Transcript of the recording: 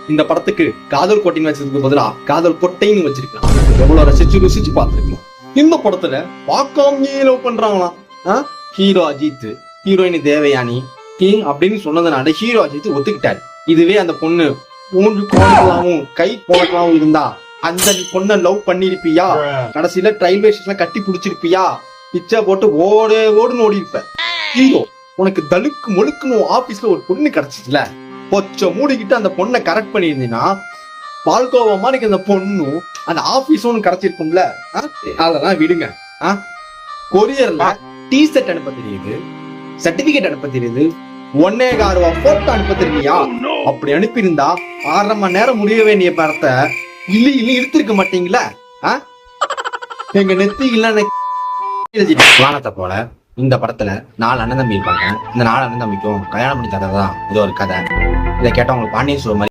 இந்த படத்துக்கு காதல் கோட்டைன்னு வச்சதுக்கு பதிலா காதல் கொட்டைன்னு வச்சிருக்கலாம். எவ்வளவு ரசிச்சு ருசிச்சு பார்த்திருக்கலாம். இந்த படத்துல பார்க்காமயே லவ் பண்றாங்களாம். Hero Ajith, heroine Devayani king அப்படின்னு சொன்னதுனால ஹீரோ அஜித் ஒத்துக்கிட்டாரு. இதுவே அந்த பொண்ணு மூன்று கோணக்கலாவும் கை கோணக்கலாவும் இருந்தா அந்த பொண்ணை லவ் பண்ணிருப்பியா? கடைசியில ரயில்வே ஸ்டேஷன்ல கட்டி பிடிச்சிருப்பியா? பிச்சை போட்டு ஓடுன்னு ஓடி இருப்ப. ஹீரோ உனக்கு தழுக்கு முழுக்குன்னு ஆபீஸ்ல ஒரு பொண்ணு கிடைச்சிச்சுல, பொச்ச மூடிக்கிட்டு அந்த பொண்ணை கரெக்ட் பண்ணியிருந்தீங்கன்னா பால்கோவா மாதிரி அந்த பொண்ணும் அந்த ஆபீஸும் கிடைச்சிருக்கும்ல. அதெல்லாம் விடுங்க. கொரியர்ல டிஷர்ட் அனுப்ப தெரியுது, சர்டிபிகேட் அனுப்ப தெரியுது, 1.25 ரூபா போட்டோ அனுப்ப தெரியலையா? அப்படி அனுப்பியிருந்தா 6.5 மணி நேரம் முடிய வேண்டிய படத்தை இல்லி இழுத்திருக்க மாட்டீங்களா? எங்க நெத்தி இல்ல வானத்தை போல இந்த படத்துல 4 அண்ணன் தம்பி இருப்பாங்க. இந்த 4 அண்ணன் தம்பிக்கும் கல்யாணம் பண்ணி தரதான் இது ஒரு கதை. இதை கேட்டா உங்களுக்கு பாண்டியன் ஸ்டோர் மாதிரி